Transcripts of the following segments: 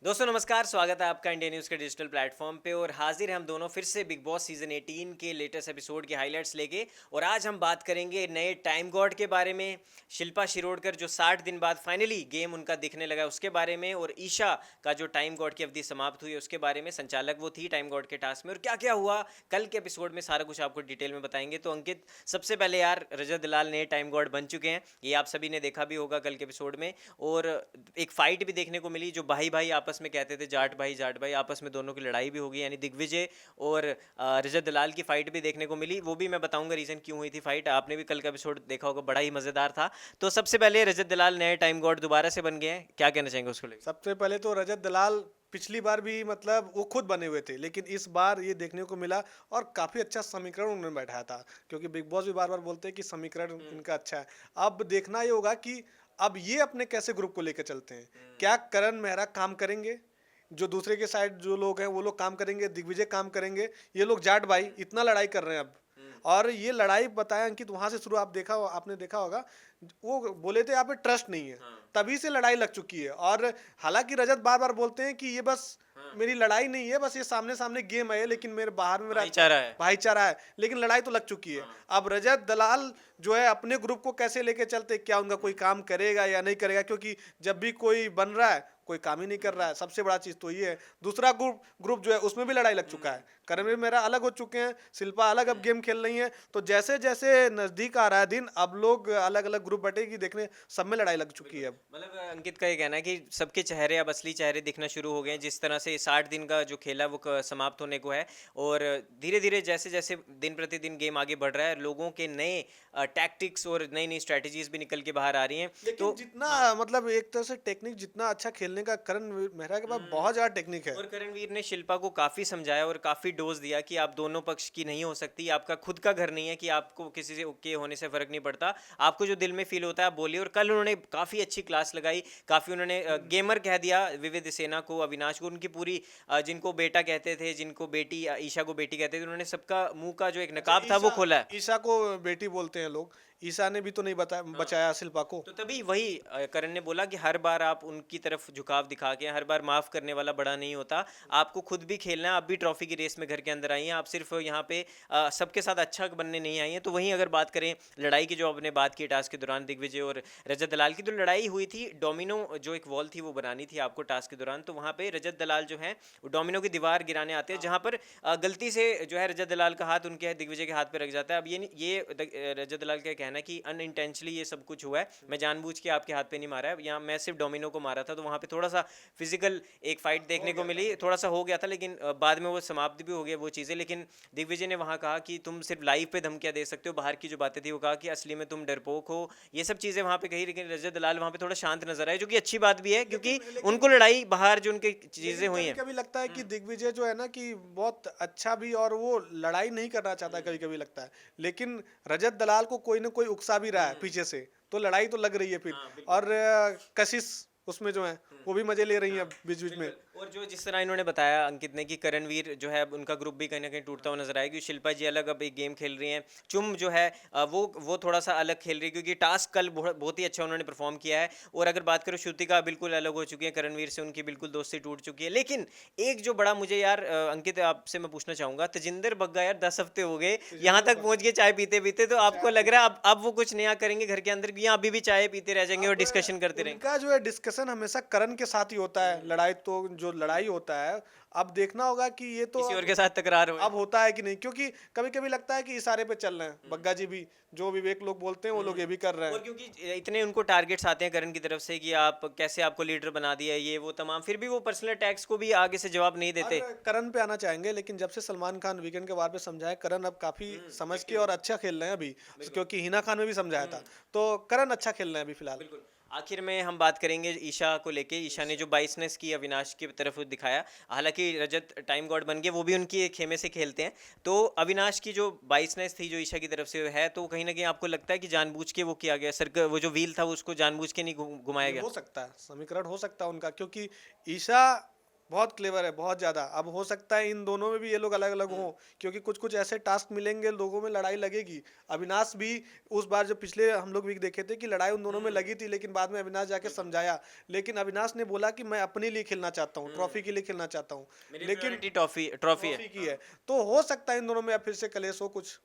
दोस्तों नमस्कार, स्वागत है आपका इंडिया न्यूज़ के डिजिटल प्लेटफॉर्म पे और हाजिर हैं हम दोनों फिर से बिग बॉस सीजन 18 के लेटेस्ट एपिसोड के हाइलाइट्स लेके। और आज हम बात करेंगे नए टाइम गॉड के बारे में, शिल्पा शिरोडकर जो 60 दिन बाद फाइनली गेम उनका दिखने लगा उसके बारे में, और ईशा का जो टाइम गॉड की अवधि समाप्त हुई है उसके बारे में। संचालक वो थी टाइम गॉड के टास्क में, और क्या क्या हुआ कल के एपिसोड में सारा कुछ आपको डिटेल में बताएंगे। तो अंकित, सबसे पहले यार रजत दलाल नए टाइम गॉड बन चुके हैं, ये आप सभी ने देखा भी होगा कल के एपिसोड में। और एक फाइट भी देखने को मिली, जो भाई भाई आपस में कहते थे जाट भाई आपस में दोनों की लड़ाई भी होगी, यानी दिग्विजय और रजत दलाल की फाइट भी देखने को मिली। वो भी मैं बताऊंगा रीजन क्यों हुई थी फाइट, आपने भी कल का एपिसोड देखा होगा, बड़ा ही मजेदार था। तो सबसे पहले रजत दलाल नए टाइम गॉड दोबारा से बन गए हैं, क्या कहना चाहेंगे उसको लेकर? सबसे पहले तो रजत दलाल पिछली बार भी मतलब वो खुद बने हुए थे, लेकिन इस बार ये देखने को मिला और काफी अच्छा समीकरण उन्होंने बैठाया था। क्योंकि बिग बॉस भी बार बार बोलते हैं कि समीकरण इनका अच्छा है। अब देखना ये होगा कि अब ये अपने कैसे ग्रुप को लेकर चलते हैं। क्या करण मेहरा काम करेंगे, जो दूसरे के साइड जो लोग हैं वो लोग काम करेंगे, दिग्विजय काम करेंगे, ये लोग जाट भाई इतना लड़ाई कर रहे हैं अब। और ये लड़ाई बताया अंकित वहां से शुरू, आपने देखा होगा, वो बोले थे यहाँ पे ट्रस्ट नहीं है, तभी से लड़ाई लग चुकी है। और हालांकि रजत बार बार बोलते हैं कि ये बस मेरी लड़ाई नहीं है, बस ये सामने सामने गेम है, लेकिन मेरे बाहर में मेरा भाईचारा है। भाईचारा है। लेकिन लड़ाई तो लग चुकी है। अब रजत दलाल जो है अपने ग्रुप को कैसे लेके चलते, क्या उनका कोई काम करेगा या नहीं करेगा, क्योंकि जब भी कोई बन रहा है कोई काम ही नहीं कर रहा है। सबसे बड़ा चीज तो ये है। दूसरा ग्रुप ग्रुप जो है उसमें भी लड़ाई लग चुका है। करण मेरा अलग हो चुके हैं, शिल्पा अलग अब गेम खेल रही है। तो जैसे जैसे नजदीक आ रहा है दिन, अब लोग अलग अलग ग्रुप बटेगी देखने, सब में लड़ाई लग चुकी है अब। मतलब अंकित का ये कहना है कि सबके चेहरे अब असली चेहरे दिखना शुरू हो गए हैं, जिस तरह से 60 दिन का जो खेला वो समाप्त होने को है। और धीरे धीरे जैसे जैसे दिन प्रतिदिन गेम आगे बढ़ रहा है, लोगों के नए टैक्टिक्स और नई नई स्ट्रैटेजीज भी निकल के बाहर आ रही हैं। लेकिन तो जितना हाँ। मतलब एक तरह से टेक्निक जितना अच्छा खेलने का करण मेहरा के पास बहुत ज्यादा टेक्निक है। और करणवीर ने शिल्पा को काफी समझाया और काफी डोज दिया कि आप दोनों पक्ष की नहीं हो सकती, आपका खुद का घर नहीं है कि आपको किसी से के होने से फर्क नहीं पड़ता, आपको जो दिल में फील होता है आप बोलिए। और कल उन्होंने काफी अच्छी क्लास लगाई, काफी उन्होंने गेमर कह दिया विविध सेना को, अविनाश को, उनकी पूरी जिनको बेटा कहते थे, जिनको बेटी ईशा को बेटी कहते थे, उन्होंने सबका मुंह का जो एक अच्छा, नकाब था वो ईशा खोला है। ईशा को बेटी बोलते हैं लोग। ईशा ने भी तो नहीं बचाया शिल्पा को। तो तभी वही करण ने बोला कि हर बार आप उनकी तरफ झुकाव दिखा के, हर बार माफ करने वाला बड़ा नहीं होता, आपको खुद भी खेलना है। आप भी ट्रॉफी की रेस में घर के अंदर आई हैं, आप सिर्फ यहाँ पे सबके साथ अच्छा बनने नहीं आई हैं। तो वहीं अगर बात करें लड़ाई की, जो आपने बात की टास्क के दौरान दिग्विजय और रजत दलाल की, तो लड़ाई हुई थी डोमिनो, जो एक वॉल थी वो बनानी थी आपको टास्क के दौरान। तो वहाँ पे रजत दलाल जो है वो डोमिनो की दीवार गिराने आते हैं, जहाँ पर गलती से जो है रजत दलाल का हाथ उनके दिग्विजय के हाथ पे रख जाता है। अब ये रजत दलाल का कहना है कि अनइंटेंशनली ये सब कुछ हुआ है, मैं जानबूझ के आपके हाथ पे नहीं मारा है, यहाँ मैं सिर्फ डोमिनो को मारा था। तो वहाँ पे थोड़ा सा फिजिकल एक फाइट देखने को मिली, थोड़ा सा हो गया था, लेकिन बाद में वो समाप्त भी हो गया वो चीज़ें। लेकिन दिग्विजय ने वहाँ कहा कि तुम सिर्फ लाइव पे धमकियाँ दे सकते हो, बाहर की जो बातें थी वो कहा कि असली में तुम डरपोक हो, ये सब चीज़ें वहाँ पे कही। लेकिन रजत दलाल वहाँ पे थोड़ा शांत नजर आए, जो कि अच्छी बात भी है, क्योंकि लेकिन लेकिन उनको लड़ाई बाहर जो उनकी चीज़ें लेकिन हुई कभी हैं। कभी लगता है कि दिग्विजय जो है ना कि बहुत अच्छा भी, और वो लड़ाई नहीं करना चाहता है, कभी कभी लगता है। लेकिन रजत दलाल को कोई ना कोई उकसा भी रहा है पीछे से, तो लड़ाई तो लग रही है फिर। हाँ बिल्कुल। और कशिश उसमें जो है वो भी मजे ले रही है बीच बीच में। बिल्कुल। और जो जिस तरह इन्होंने बताया अंकित ने कि करणवीर जो है अब उनका ग्रुप भी कहीं ना कहीं टूटता हुआ नजर आएगा, क्योंकि शिल्पा जी अलग अब एक गेम खेल रही हैं, चुम जो है वो थोड़ा सा अलग खेल रही है, क्योंकि टास्क कल बहुत ही अच्छा उन्होंने परफॉर्म किया है। और अगर बात करो श्रुतिका बिल्कुल अलग हो चुकी है करणवीर से, उनकी बिल्कुल दोस्ती टूट चुकी है। लेकिन एक जो बड़ा मुझे यार अंकित आपसे मैं पूछना चाहूंगा, तजिंदर बग्गा यार 10 हफ्ते हो गए यहाँ तक पहुंच गए चाय पीते पीते, तो आपको लग रहा है अब वो कुछ नया करेंगे घर के अंदर, या अभी भी चाय पीते रह जाएंगे और अब डिस्कशन करते रहेंगे? उनका जो है डिस्कशन हमेशा करण के साथ ही होता है। लड़ाई तो जो लड़ाई होता है, अब देखना होगा कि ये तो किसी और अब के साथ तकरार हो? अब होता है कि नहीं, क्योंकि कभी कभी लगता है कि इशारे पे चल रहे हैं बग्गा जी भी, जो विवेक लोग बोलते हैं वो लोग ये भी कर रहे और हैं। क्योंकि इतने उनको टारगेट्स आते हैं करण की तरफ से कि आप कैसे, आपको लीडर बना दिया ये वो तमाम, फिर भी वो पर्सनल अटैक्स को भी आगे से जवाब नहीं और देते। करण पे आना चाहेंगे, लेकिन जब से सलमान खान वीकेंड के वार पे समझाए, करण अब काफी समझ के और अच्छा खेल रहे हैं अभी। क्योंकि हिना खान में भी समझाया था, तो करण अच्छा खेल रहे हैं अभी फिलहाल। बिल्कुल। आखिर में हम बात करेंगे ईशा को लेके। ईशा ने जो बाइसनेस की अविनाश की तरफ दिखाया, हालांकि रजत टाइम गॉड बन गए, वो भी उनकी एक खेमे से खेलते हैं। तो अविनाश की जो बाइसनेस थी जो ईशा की तरफ से है, तो कहीं ना कहीं आपको लगता है कि जानबूझ के वो किया गया, सर वो जो व्हील था वो उसको जानबूझ के नहीं घुमाया ये गया? हो सकता है, समीकरण हो सकता है उनका, क्योंकि ईशा बहुत क्लेवर है, बहुत ज़्यादा। अब हो सकता है इन दोनों में भी ये लोग अलग-अलग हों, क्योंकि कुछ-कुछ ऐसे टास्क मिलेंगे, लोगों में लड़ाई लगेगी। अविनाश भी उस बार जो पिछले हम लोग वीक देखे थे कि लड़ाई उन दोनों में लगी थी, लेकिन बाद में अविनाश जाके समझाया। लेकिन अविनाश ने बोला कि मैं अपने लिए खेलना चाहता हूँ, ट्रॉफी के लिए खेलना चाहता हूँ। मेरी लेकिन प्रायोरिटी ट्रॉफी है। ट्रॉफी की है, तो हो सकता है इन दोनों में अब फिर से कलेश हो कुछ।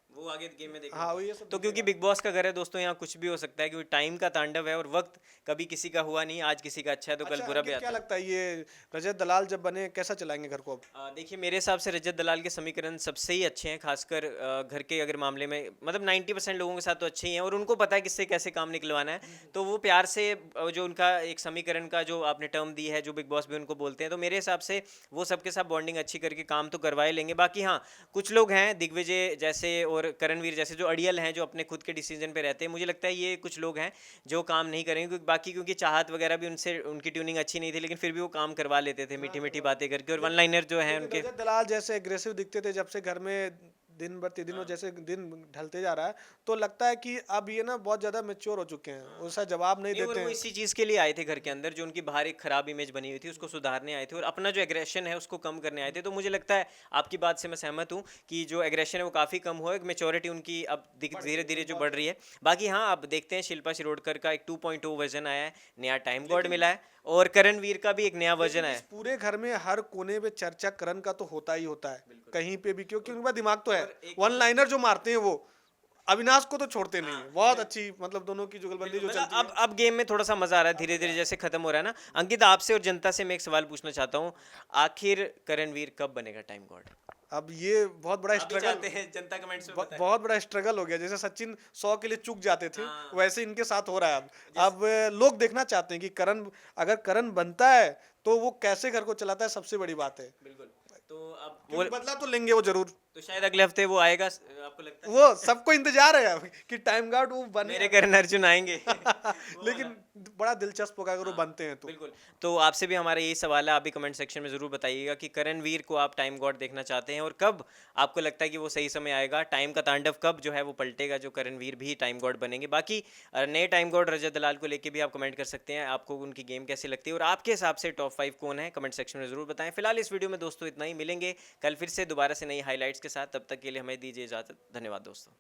वो आगे गेम में देखना हाँ, वो होगा। ये सब तो क्योंकि बिग बॉस का घर है दोस्तों, यहाँ कुछ भी हो सकता है, क्योंकि टाइम का तांडव है और वक्त कभी किसी का हुआ नहीं, आज किसी का अच्छा है तो कल अच्छा बुरा भी अंकित, क्या आता है। लगता है ये रजत दलाल जब बने कैसा चलाएंगे घर को अब? देखिए मेरे हिसाब से रजत दलाल के समीकरण सबसे ही अच्छे हैं, खासकर घर के अगर मामले में, मतलब 90% लोगों के साथ तो अच्छे ही हैं और उनको पता है किससे कैसे काम निकलवाना है। तो वो प्यार से जो उनका एक समीकरण का जो आपने टर्म दी है, जो बिग बॉस भी उनको बोलते हैं, तो मेरे हिसाब से वो सबके साथ बॉन्डिंग अच्छी करके काम तो करवा ही लेंगे। बाकी हाँ, कुछ लोग हैं दिग्विजय जैसे और करणवीर जैसे जो अड़ियल हैं, जो अपने खुद के डिसीजन पे रहते हैं, मुझे लगता है ये कुछ लोग हैं जो काम नहीं करेंगे, क्योंकि बाकी क्योंकि चाहत वगैरह भी उनसे उनकी ट्यूनिंग अच्छी नहीं थी, लेकिन फिर भी वो काम करवा लेते थे मीठी मीठी बातें करके, और वन लाइनर जो हैं लेकिन उनके। रजत दलाल जैसे एग्रेसिव दिखते थे जब से घर में दिन बर दिन जैसे दिन ढलते जा रहा है, तो लगता है कि अब ये ना बहुत ज्यादा मैच्योर हो चुके हैं, उसका जवाब नहीं नहीं, और देते वो हैं। इसी चीज के लिए आए थे घर के अंदर, जो उनकी बाहर एक खराब इमेज बनी हुई थी उसको सुधारने आए थे, और अपना जो एग्रेशन है उसको कम करने आए थे। तो मुझे लगता है आपकी बात से मैं सहमत हूँ कि जो एग्रेशन है वो काफी कम हुआ है, मेच्योरिटी उनकी अब धीरे धीरे जो बढ़ रही है। बाकी हाँ, अब देखते हैं, शिल्पा शिरोडकर का एक 2.0 वर्जन आया है, नया टाइम गॉड मिला है, और करणवीर का भी एक नया वर्जन लेकिन आया इस है। पूरे घर में हर कोने पे चर्चा करण का तो होता ही होता है, कहीं पे भी, क्योंकि उनका दिमाग तो है। और एक वन लाइनर जो मारते हैं वो अविनाश को तो छोड़ते नहीं हाँ, है, बहुत अच्छी, मतलब दोनों की जुगलबंदी जो मतलब चलती है। अब गेम में थोड़ा सा मजा आ रहा है, धीरे धीरे जैसे खत्म हो रहा है ना। अंकित, आपसे और जनता से मैं एक सवाल पूछना चाहता हूँ, आखिर करणवीर कब बनेगा टाइम गॉड? अब ये बहुत बड़ा आप भी स्ट्रगल, चाहते हैं, जनता कमेंट्स में बताएं। बहुत बड़ा स्ट्रगल हो गया। जैसे सचिन 100 के लिए चूक जाते थे, हाँ। वैसे इनके साथ हो रहा है अब लोग देखना चाहते हैं कि करण, अगर करण बनता है तो वो कैसे घर को चलाता है, सबसे बड़ी बात है। बिल्कुल। तो अब वो, क्योंकि बदला तो लेंगे वो जरूर, तो शायद अगले हफ्ते वो आएगा, आपको लगता है? वो सबको इंतजार है अब कि टाइम गार्ड वो बने। मेरे करण अर्जुन आएंगे। वो लेकिन बड़ा दिलचस्प होगा अगर वो बनते हैं तो। बिल्कुल। तो आपसे भी हमारा यही सवाल है, आप भी कमेंट सेक्शन में ज़रूर बताइएगा कि करणवीर को आप टाइम गॉड देखना चाहते हैं, और कब आपको लगता है कि वो सही समय आएगा, टाइम का तांडव कब जो है वो पलटेगा, जो करणवीर भी टाइम गॉड बनेंगे। बाकी नए टाइम गॉड रजत दलाल को लेके भी आप कमेंट कर सकते हैं, आपको उनकी गेम कैसी लगती है और आपके हिसाब से टॉप 5 कौन है, कमेंट सेक्शन में ज़रूर बताएं। फिलहाल इस वीडियो में दोस्तों इतना ही, मिलेंगे कल फिर से दोबारा से नई हाईलाइट्स के साथ, तब तक के लिए हमें दीजिए इजाज़त। धन्यवाद दोस्तों।